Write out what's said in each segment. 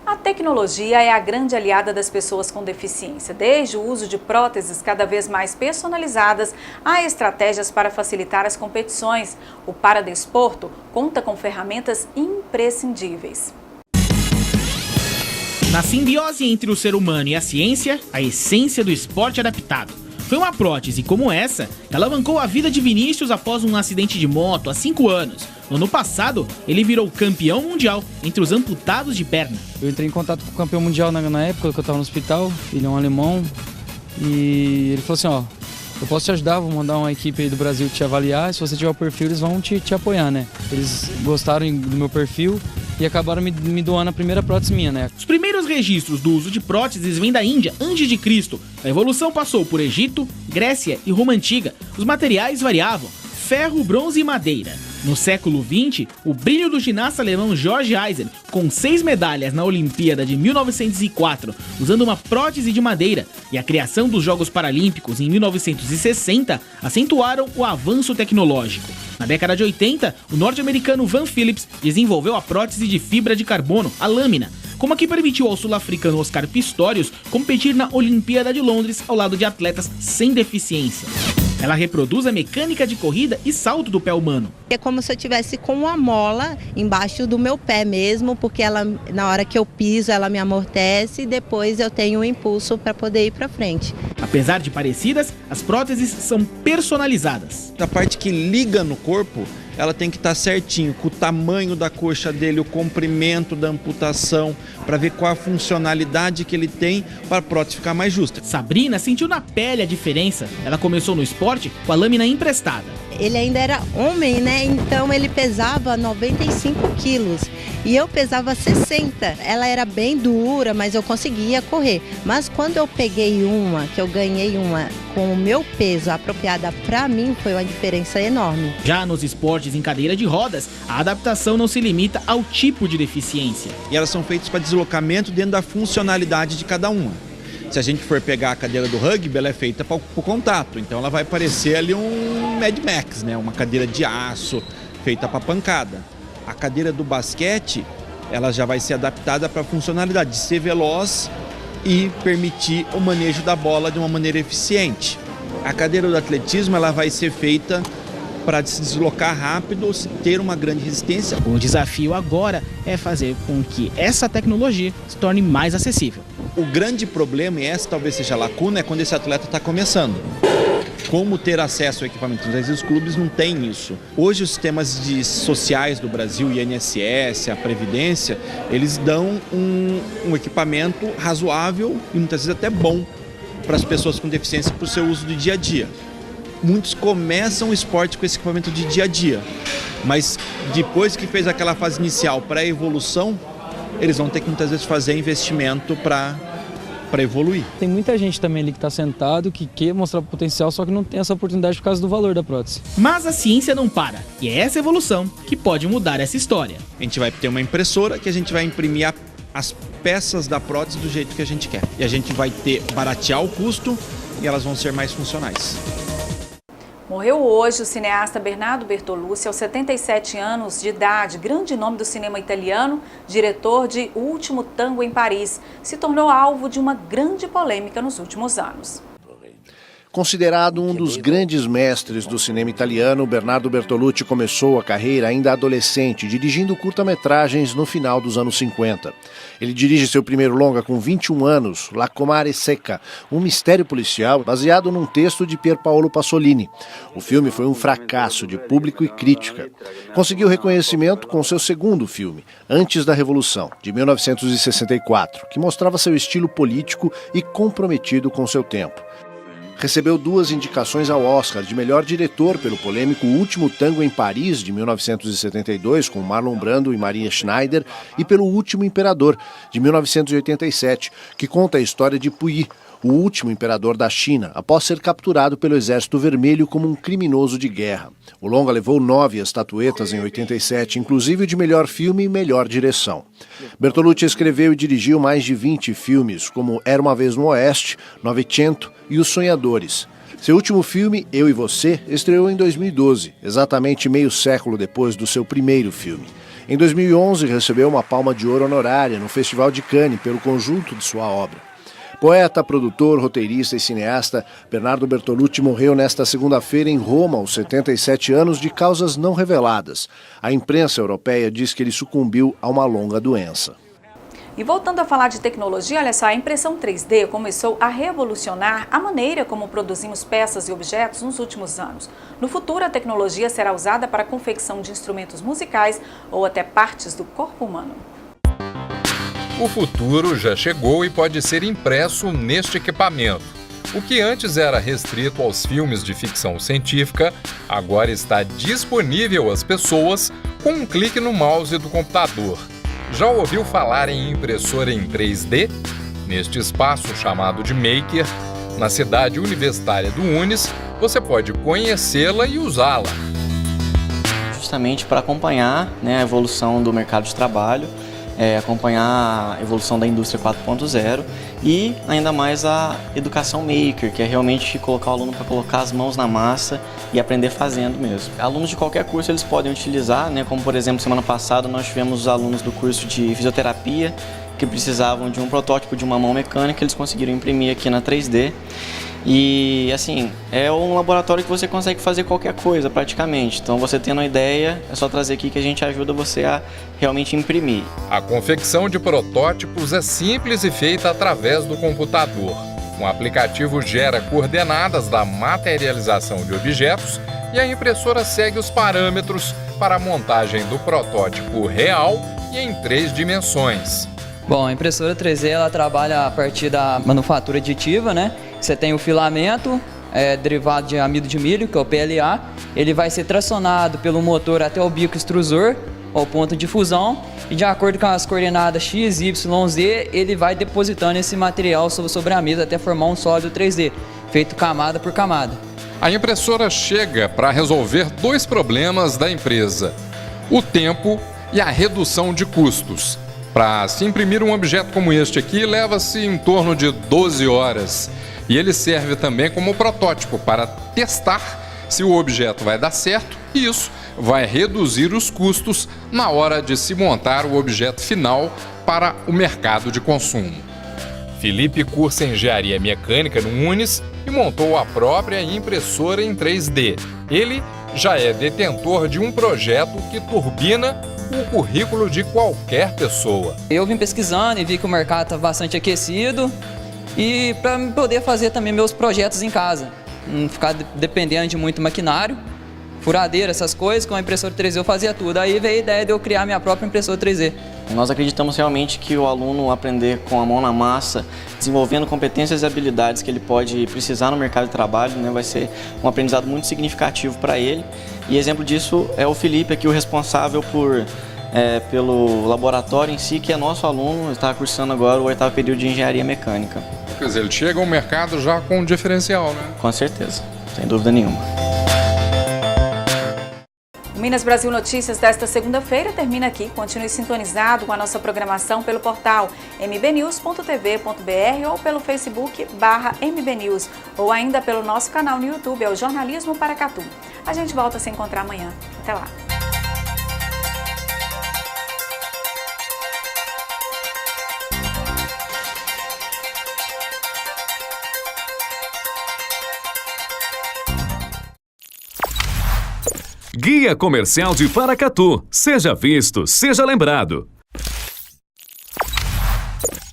A tecnologia é a grande aliada das pessoas com deficiência. Desde o uso de próteses cada vez mais personalizadas, há estratégias para facilitar as competições. O Paradesporto conta com ferramentas imprescindíveis. Na simbiose entre o ser humano e a ciência, a essência do esporte adaptado. Foi uma prótese como essa que alavancou a vida de Vinícius após um acidente de moto há 5 anos. No ano passado, ele virou campeão mundial entre os amputados de perna. Eu entrei em contato com o campeão mundial na época que eu estava no hospital, ele é um alemão, e ele falou assim, ó, eu posso te ajudar, vou mandar uma equipe aí do Brasil te avaliar, se você tiver o perfil eles vão te apoiar, né? Eles gostaram do meu perfil e acabaram me doando a primeira prótese minha, né? Os primeiros registros do uso de próteses vêm da Índia antes de Cristo. A evolução passou por Egito, Grécia e Roma Antiga. Os materiais variavam: ferro, bronze e madeira. No século XX, o brilho do ginasta alemão Georg Eisen, com 6 medalhas na Olimpíada de 1904, usando uma prótese de madeira, e a criação dos Jogos Paralímpicos em 1960 acentuaram o avanço tecnológico. Na década de 80, o norte-americano Van Phillips desenvolveu a prótese de fibra de carbono, a lâmina, como a que permitiu ao sul-africano Oscar Pistorius competir na Olimpíada de Londres ao lado de atletas sem deficiência. Ela reproduz a mecânica de corrida e salto do pé humano. É como se eu tivesse com uma mola embaixo do meu pé mesmo, porque ela, na hora que eu piso, ela me amortece e depois eu tenho um impulso para poder ir para frente. Apesar de parecidas, as próteses são personalizadas. A parte que liga no corpo, ela tem que estar certinho, com o tamanho da coxa dele, o comprimento da amputação, para ver qual a funcionalidade que ele tem para a prótese ficar mais justa. Sabrina sentiu na pele a diferença. Ela começou no esporte com a lâmina emprestada. Ele ainda era homem, né? Então ele pesava 95 quilos e eu pesava 60. Ela era bem dura, mas eu conseguia correr. Mas quando eu peguei que eu ganhei uma com o meu peso apropriada para mim, foi uma diferença enorme. Já nos esportes em cadeira de rodas, a adaptação não se limita ao tipo de deficiência. E elas são feitas para deslocamento dentro da funcionalidade de cada uma. Se a gente for pegar a cadeira do rugby, ela é feita para o contato, então ela vai parecer ali um Mad Max, né? Uma cadeira de aço feita para pancada. A cadeira do basquete, ela já vai ser adaptada para a funcionalidade de ser veloz e permitir o manejo da bola de uma maneira eficiente. A cadeira do atletismo, ela vai ser feita para se deslocar rápido, ter uma grande resistência. O desafio agora é fazer com que essa tecnologia se torne mais acessível. O grande problema, e essa talvez seja a lacuna, é quando esse atleta está começando. Como ter acesso ao equipamento? Às vezes os clubes não têm isso. Hoje os sistemas sociais do Brasil, INSS, a Previdência, eles dão um equipamento razoável e muitas vezes até bom para as pessoas com deficiência para o seu uso do dia a dia. Muitos começam o esporte com esse equipamento de dia a dia, mas depois que fez aquela fase inicial para a evolução, eles vão ter que muitas vezes fazer investimento para evoluir. Tem muita gente também ali que está sentado, que quer mostrar o potencial, só que não tem essa oportunidade por causa do valor da prótese. Mas a ciência não para, e é essa evolução que pode mudar essa história. A gente vai ter uma impressora que a gente vai imprimir as peças da prótese do jeito que a gente quer. E a gente vai baratear o custo e elas vão ser mais funcionais. Morreu hoje o cineasta Bernardo Bertolucci, aos 77 anos de idade, grande nome do cinema italiano, diretor de O Último Tango em Paris. Se tornou alvo de uma grande polêmica nos últimos anos. Considerado um dos grandes mestres do cinema italiano, Bernardo Bertolucci começou a carreira ainda adolescente, dirigindo curta-metragens no final dos anos 50. Ele dirige seu primeiro longa com 21 anos, La Comare Secca, um mistério policial baseado num texto de Pier Paolo Pasolini. O filme foi um fracasso de público e crítica. Conseguiu reconhecimento com seu segundo filme, Antes da Revolução, de 1964, que mostrava seu estilo político e comprometido com seu tempo. Recebeu 2 indicações ao Oscar de melhor diretor pelo polêmico O Último Tango em Paris, de 1972, com Marlon Brando e Maria Schneider, e pelo Último Imperador, de 1987, que conta a história de Puyi, o último imperador da China, após ser capturado pelo Exército Vermelho como um criminoso de guerra. O longa levou 9 estatuetas em 87, inclusive o de melhor filme e melhor direção. Bertolucci escreveu e dirigiu mais de 20 filmes, como Era uma Vez no Oeste, Novecento e Os Sonhadores. Seu último filme, Eu e Você, estreou em 2012, exatamente meio século depois do seu primeiro filme. Em 2011, recebeu uma Palma de Ouro honorária no Festival de Cannes pelo conjunto de sua obra. Poeta, produtor, roteirista e cineasta, Bernardo Bertolucci morreu nesta segunda-feira em Roma, aos 77 anos, de causas não reveladas. A imprensa europeia diz que ele sucumbiu a uma longa doença. E voltando a falar de tecnologia, olha só, a impressão 3D começou a revolucionar a maneira como produzimos peças e objetos nos últimos anos. No futuro, a tecnologia será usada para a confecção de instrumentos musicais ou até partes do corpo humano. O futuro já chegou e pode ser impresso neste equipamento. O que antes era restrito aos filmes de ficção científica, agora está disponível às pessoas com um clique no mouse do computador. Já ouviu falar em impressora em 3D? Neste espaço chamado de Maker, na cidade universitária do Unis, você pode conhecê-la e usá-la. Justamente para acompanhar, a evolução do mercado de trabalho, acompanhar a evolução da indústria 4.0 e ainda mais a educação maker, que é realmente colocar o aluno para colocar as mãos na massa e aprender fazendo mesmo. Alunos de qualquer curso eles podem utilizar, como por exemplo semana passada nós tivemos os alunos do curso de fisioterapia que precisavam de um protótipo de uma mão mecânica, eles conseguiram imprimir aqui na 3D. E assim, é um laboratório que você consegue fazer qualquer coisa praticamente. Então você tendo uma ideia, é só trazer aqui que a gente ajuda você a realmente imprimir. A confecção de protótipos é simples e feita através do computador. Um aplicativo gera coordenadas da materialização de objetos e a impressora segue os parâmetros para a montagem do protótipo real e em 3 dimensões. Bom, a impressora 3D ela trabalha a partir da manufatura aditiva, Você tem o filamento, derivado de amido de milho, que é o PLA. Ele vai ser tracionado pelo motor até o bico extrusor, ao ponto de fusão. E de acordo com as coordenadas X, Y, Z, ele vai depositando esse material sobre a mesa até formar um sólido 3D, feito camada por camada. A impressora chega para resolver 2 problemas da empresa: o tempo e a redução de custos. Para se imprimir um objeto como este aqui, leva-se em torno de 12 horas. E ele serve também como protótipo para testar se o objeto vai dar certo, e isso vai reduzir os custos na hora de se montar o objeto final para o mercado de consumo. Felipe cursa Engenharia Mecânica no Unis e montou a própria impressora em 3D. Ele já é detentor de um projeto que turbina o currículo de qualquer pessoa. Eu vim pesquisando e vi que o mercado está bastante aquecido e para poder fazer também meus projetos em casa, não ficar dependendo de muito maquinário, furadeira, essas coisas. Com a impressora 3D eu fazia tudo. Aí veio a ideia de eu criar minha própria impressora 3D. Nós acreditamos realmente que o aluno aprender com a mão na massa, desenvolvendo competências e habilidades que ele pode precisar no mercado de trabalho, vai ser um aprendizado muito significativo para ele. E exemplo disso é o Felipe aqui, o responsável pelo laboratório em si, que é nosso aluno, está cursando agora o 8º período de Engenharia Mecânica. Quer dizer, ele chega ao mercado já com um diferencial, Com certeza, sem dúvida nenhuma. O Minas Brasil Notícias desta segunda-feira termina aqui. Continue sintonizado com a nossa programação pelo portal mbnews.tv.br ou pelo Facebook/mbnews ou ainda pelo nosso canal no YouTube, é o Jornalismo Paracatu. A gente volta a se encontrar amanhã. Até lá! Guia Comercial de Paracatu. Seja visto, seja lembrado.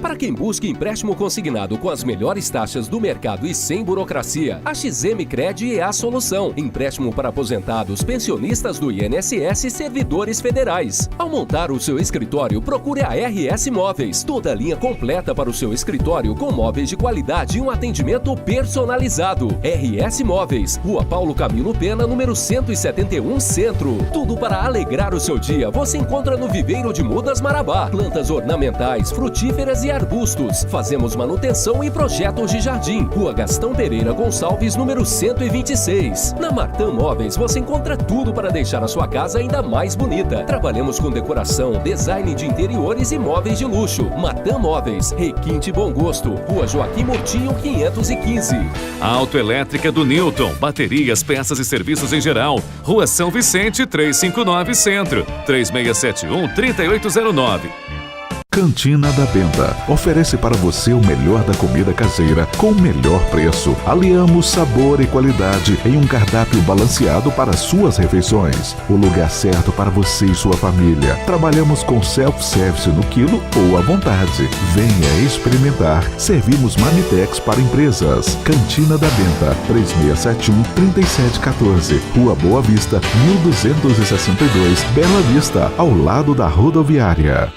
Para quem busca empréstimo consignado com as melhores taxas do mercado e sem burocracia, a XM Cred é a solução. Empréstimo para aposentados, pensionistas do INSS e servidores federais. Ao montar o seu escritório, procure a RS Móveis. Toda a linha completa para o seu escritório com móveis de qualidade e um atendimento personalizado. RS Móveis, Rua Paulo Camilo Pena, número 171, Centro. Tudo para alegrar o seu dia você encontra no Viveiro de Mudas Marabá. Plantas ornamentais, frutíferas e arbustos. Fazemos manutenção e projetos de jardim. Rua Gastão Pereira Gonçalves, número 126. Na Martã Móveis você encontra tudo para deixar a sua casa ainda mais bonita. Trabalhamos com decoração, design de interiores e móveis de luxo. Martã Móveis, requinte Bom Gosto. Rua Joaquim Murtinho, 515. Autoelétrica do Newton, baterias, peças e serviços em geral. Rua São Vicente, 359 Centro, 3671-3809. Cantina da Benta oferece para você o melhor da comida caseira com o melhor preço. Aliamos sabor e qualidade em um cardápio balanceado para suas refeições. O lugar certo para você e sua família. Trabalhamos com self-service no quilo ou à vontade. Venha experimentar. Servimos Marmitex para empresas. Cantina da Benta, 3671-3714. Rua Boa Vista, 1262, Bela Vista, ao lado da rodoviária.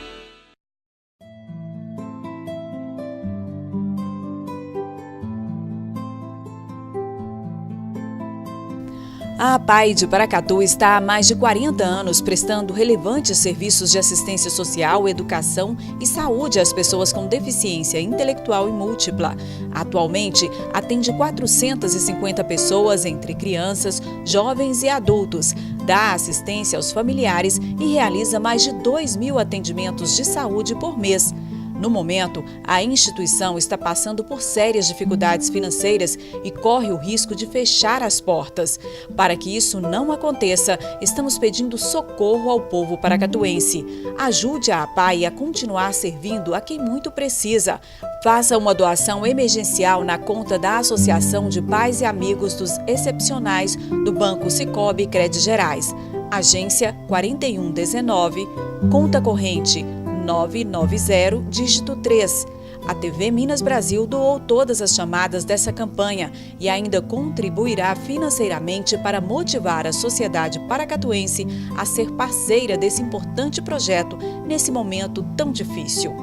A APAE de Paracatu está há mais de 40 anos prestando relevantes serviços de assistência social, educação e saúde às pessoas com deficiência intelectual e múltipla. Atualmente, atende 450 pessoas entre crianças, jovens e adultos, dá assistência aos familiares e realiza mais de 2.000 atendimentos de saúde por mês. No momento, a instituição está passando por sérias dificuldades financeiras e corre o risco de fechar as portas. Para que isso não aconteça, estamos pedindo socorro ao povo paracatuense. Ajude a APAE a continuar servindo a quem muito precisa. Faça uma doação emergencial na conta da Associação de Pais e Amigos dos Excepcionais do Banco Cicobi Crédito Gerais. Agência 4119, conta corrente 990, dígito 3. A TV Minas Brasil doou todas as chamadas dessa campanha e ainda contribuirá financeiramente para motivar a sociedade paracatuense a ser parceira desse importante projeto nesse momento tão difícil.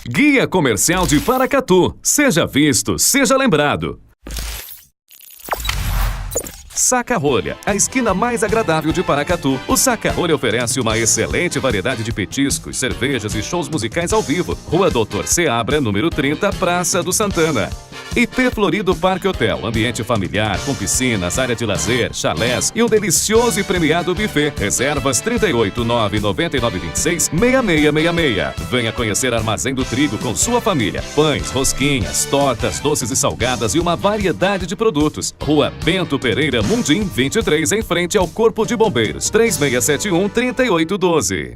Guia Comercial de Paracatu. Seja visto, seja lembrado. Saca-rolha, a esquina mais agradável de Paracatu. O Saca-rolha oferece uma excelente variedade de petiscos, cervejas e shows musicais ao vivo. Rua Doutor Seabra, número 30, Praça do Santana. IP Florido Parque Hotel, ambiente familiar, com piscinas, área de lazer, chalés e um delicioso e premiado buffet. Reservas 389-9926-6666. Venha conhecer Armazém do Trigo com sua família. Pães, rosquinhas, tortas, doces e salgadas e uma variedade de produtos. Rua Bento Pereira Mundim, 23, em frente ao Corpo de Bombeiros. 3671-3812.